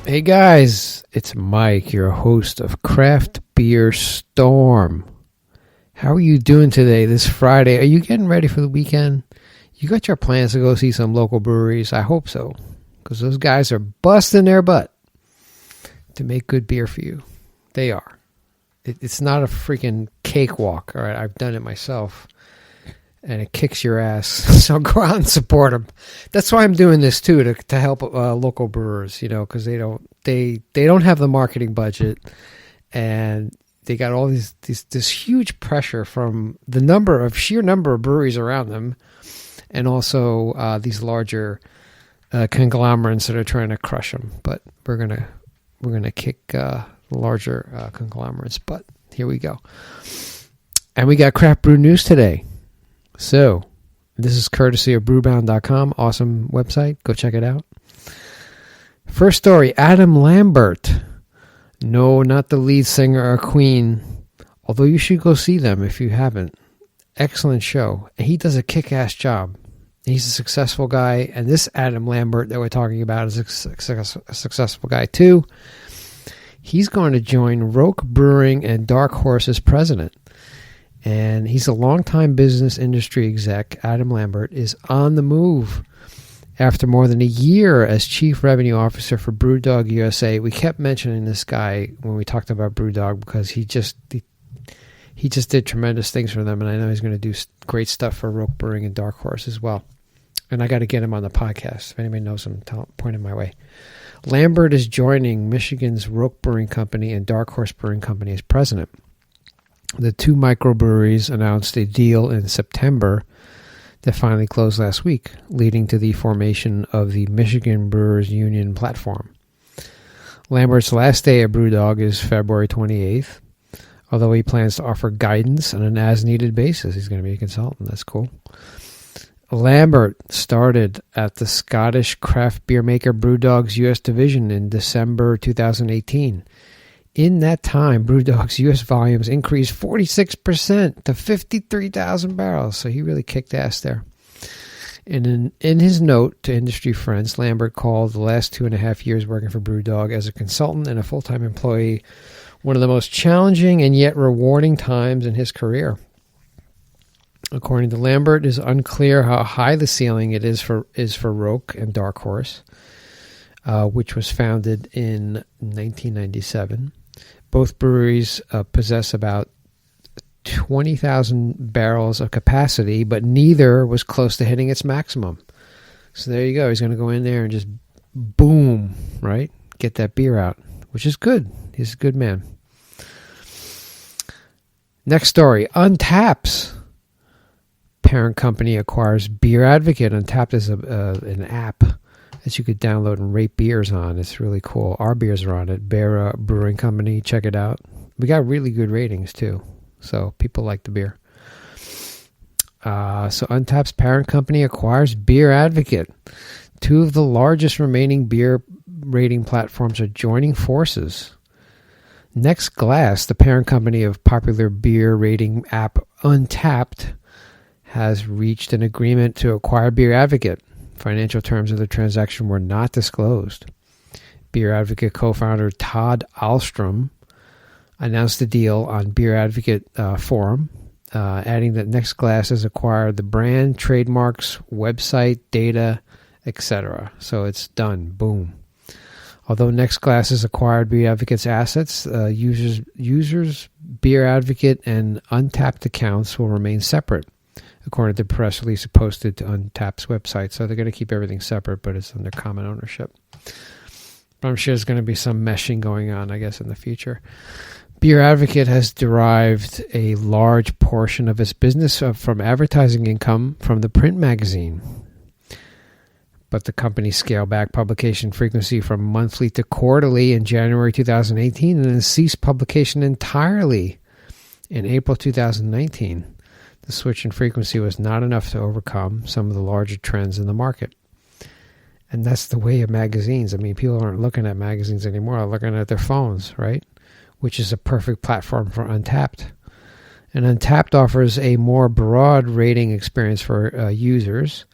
Hey guys, it's Mike, your host of Craft Beer Storm. How are you doing today, this Friday? Are you getting ready for the weekend? You got your plans to go see some local breweries? I hope so, because those guys are busting their butt to make good beer for you. They are. It's not a freaking cakewalk, all right? I've done it myself, and it kicks your ass, so go out and support them. This why I'm doing this too, to help local brewers, you know, because they don't have the marketing budget, and they got all this huge pressure from the sheer number of breweries around them, and also these larger conglomerates that are trying to crush them. But we're gonna kick the larger conglomerates. But here we go, and we got craft brew news today. So, this is courtesy of brewbound.com. Awesome website. Go check it out. First story, Adam Lambert. No, not the lead singer or Queen, although you should go see them if you haven't. Excellent show. He does a kick-ass job. He's a successful guy, and this Adam Lambert that we're talking about is a successful guy too. He's going to join Roak Brewing and Dark Horse as president. And he's a longtime business industry exec. Adam Lambert is on the move after more than a year as chief revenue officer for BrewDog USA. We kept mentioning this guy when we talked about BrewDog because he just did tremendous things for them, and I know he's going to do great stuff for Roak Brewing and Dark Horse as well. And I got to get him on the podcast. If anybody knows him, point him my way. Lambert is joining Michigan's Roak Brewing Company and Dark Horse Brewing Company as president. The two microbreweries announced a deal in September that finally closed last week, leading to the formation of the Michigan Brewers Union platform. Lambert's last day at BrewDog is February 28th, although he plans to offer guidance on an as-needed basis. He's going to be a consultant. That's cool. Lambert started at the Scottish craft beer maker BrewDog's U.S. division in December 2018. In that time, BrewDog's U.S. volumes increased 46% to 53,000 barrels. So he really kicked ass there. And in his note to industry friends, Lambert called the last 2.5 years working for BrewDog as a consultant and a full-time employee one of the most challenging and yet rewarding times in his career. According to Lambert, it is unclear how high the ceiling it is for Roak and Dark Horse, which was founded in 1997. Both breweries possess about 20,000 barrels of capacity, but neither was close to hitting its maximum. So there you go. He's going to go in there and just boom, right? Get that beer out, which is good. He's a good man. Next story, Untappd. Parent company acquires Beer Advocate. Untappd is an app that you could download and rate beers on. It's really cool. Our beers are on it. Bear Brewing Company. Check it out. We got really good ratings too. So people like the beer. So Untappd's parent company acquires Beer Advocate. Two of the largest remaining beer rating platforms are joining forces. Next Glass, the parent company of popular beer rating app Untappd, has reached an agreement to acquire Beer Advocate. Financial terms of the transaction were not disclosed. Beer Advocate co-founder Todd Ahlstrom announced the deal on Beer Advocate forum, adding that Next Glass has acquired the brand, trademarks, website, data, etc. So it's done. Boom. Although Next Glass has acquired Beer Advocate's assets, users, Beer Advocate, and Untappd accounts will remain separate, according to the press release posted to Untappd's website. So they're going to keep everything separate, but it's under common ownership. But I'm sure there's going to be some meshing going on, I guess, in the future. Beer Advocate has derived a large portion of its business from advertising income from the print magazine. But the company scaled back publication frequency from monthly to quarterly in January 2018 and then ceased publication entirely in April 2019. The switch in frequency was not enough to overcome some of the larger trends in the market. And that's the way of magazines. I mean, people aren't looking at magazines anymore. They're looking at their phones, right? Which is a perfect platform for Untappd. And Untappd offers a more broad rating experience for users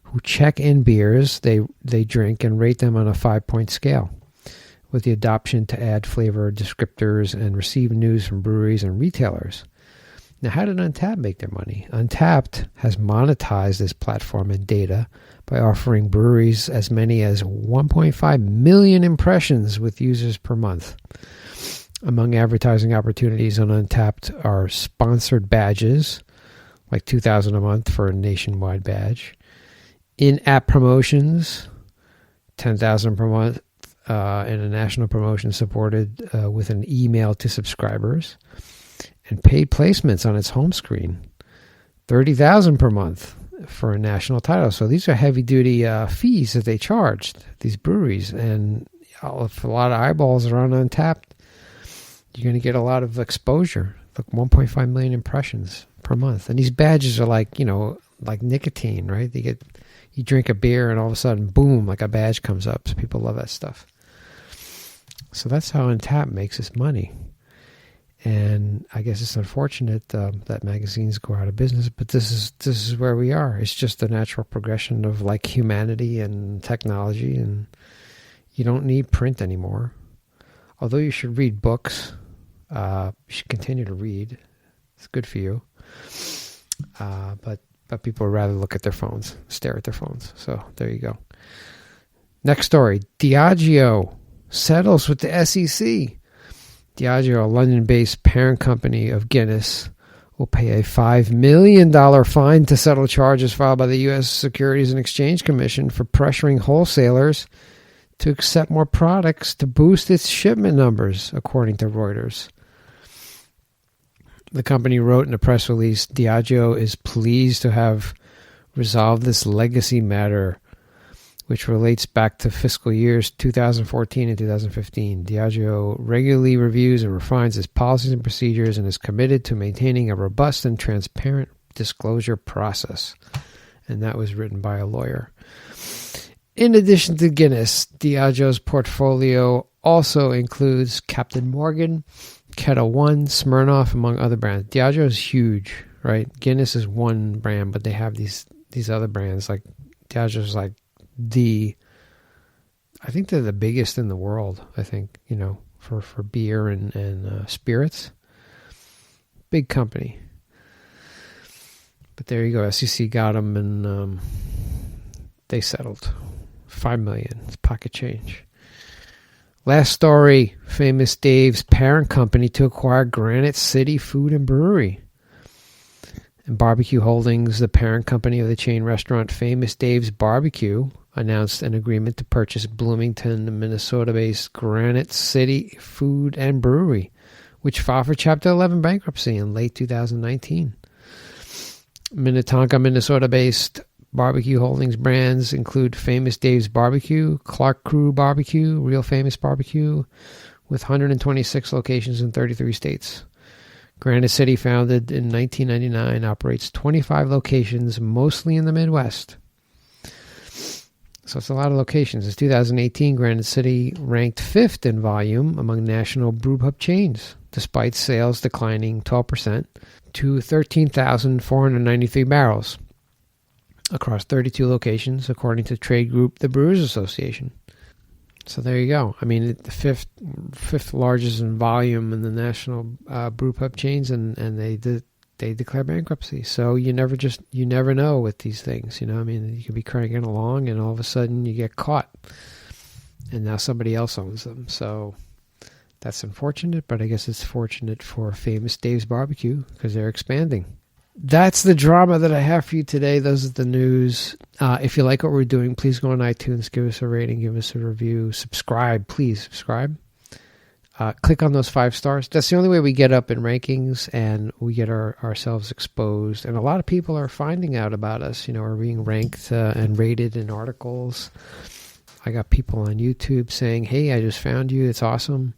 who check in beers they drink and rate them on a 5-point scale. with the adoption to add flavor descriptors and receive news from breweries and retailers. Now, how did Untappd make their money? Untappd has monetized this platform and data by offering breweries as many as 1.5 million impressions with users per month. Among advertising opportunities on Untappd are sponsored badges, like $2,000 a month for a nationwide badge, in-app promotions, $10,000 per month, and a national promotion supported with an email to subscribers, and paid placements on its home screen, $30,000 per month for a national title. So these are heavy-duty fees that they charged these breweries, and if a lot of eyeballs are on Untappd, you're going to get a lot of exposure. Like 1.5 million impressions per month, and these badges are like like nicotine, right? You drink a beer, and all of a sudden, boom, like a badge comes up. So people love that stuff. So that's how Untappd makes its money. And I guess it's unfortunate that magazines go out of business, but this is where we are. It's just a natural progression of like humanity and technology, and you don't need print anymore. Although you should read books, you should continue to read. It's good for you. But people would rather look at their phones, stare at their phones. So there you go. Next story: Diageo settles with the SEC. Diageo, a London-based parent company of Guinness, will pay a $5 million fine to settle charges filed by the U.S. Securities and Exchange Commission for pressuring wholesalers to accept more products to boost its shipment numbers, according to Reuters. The company wrote in a press release, Diageo is pleased to have resolved this legacy matter, which relates back to fiscal years 2014 and 2015. Diageo regularly reviews and refines its policies and procedures and is committed to maintaining a robust and transparent disclosure process. And that was written by a lawyer. In addition to Guinness, Diageo's portfolio also includes Captain Morgan, Kettle One, Smirnoff, among other brands. Diageo is huge, right? Guinness is one brand, but they have these other brands. Like Diageo's like I think they're the biggest in the world, I think, for beer and spirits. Big company. But there you go. SEC got them, and they settled. $5 million. It's pocket change. Last story: Famous Dave's parent company to acquire Granite City Food and Brewery. And Barbecue Holdings, the parent company of the chain restaurant Famous Dave's Barbecue, announced an agreement to purchase Bloomington, Minnesota-based Granite City Food and Brewery, which filed for Chapter 11 bankruptcy in late 2019. Minnetonka, Minnesota-based Barbecue Holdings brands include Famous Dave's Barbecue, Clark Crew Barbecue, Real Famous Barbecue, with 126 locations in 33 states. Granite City, founded in 1999, operates 25 locations, mostly in the Midwest. So it's a lot of locations. In 2018, Granite City ranked 5th in volume among national brewpub chains, despite sales declining 12% to 13,493 barrels across 32 locations, according to trade group the Brewers Association. So there you go. I mean, the fifth largest in volume in the national brewpub chains, and they declare bankruptcy. So you never know with these things. I mean, you could be cranking along, and all of a sudden you get caught, and now somebody else owns them. So that's unfortunate, but I guess it's fortunate for Famous Dave's Barbecue because they're expanding. That's the drama that I have for you today. Those are the news. If you like what we're doing, please go on iTunes, give us a rating, give us a review, subscribe. Please subscribe. Click on those 5 stars. That's the only way we get up in rankings and we get ourselves exposed. And a lot of people are finding out about us, are being ranked and rated in articles. I got people on YouTube saying, hey, I just found you. It's awesome.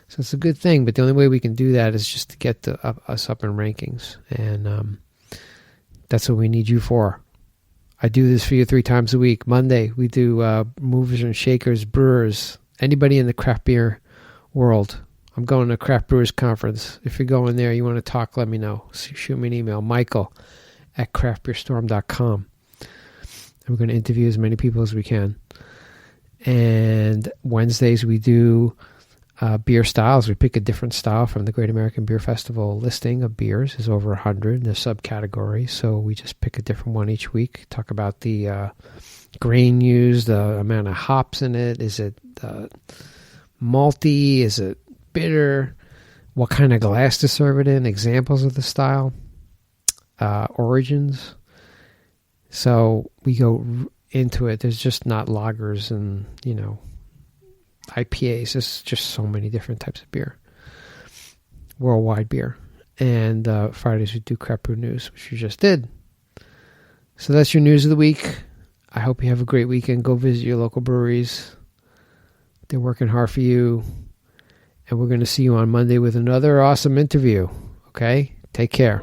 So it's a good thing, but the only way we can do that is just to get us up in rankings. And that's what we need you for. I do this for you 3 times a week. Monday, we do movers and shakers, brewers, anybody in the craft beer world. I'm going to a craft brewers conference. If you're going there, you want to talk, let me know. Shoot me an email, michael@craftbeerstorm.com. And we're going to interview as many people as we can. And Wednesdays we do beer styles. We pick a different style from the Great American Beer Festival listing of beers. Is over 100 in the subcategories. So we just pick a different one each week. Talk about the grain used, the amount of hops in it. Is it malty? Is it bitter? What kind of glass to serve it in? Examples of the style. Origins. So we go into it. There's just not lagers and, IPAs. There's just so many different types of beer. Worldwide beer. And Fridays we do Craft Brew News, which you just did. So that's your news of the week. I hope you have a great weekend. Go visit your local breweries. They're working hard for you. And we're going to see you on Monday with another awesome interview. Okay? Take care.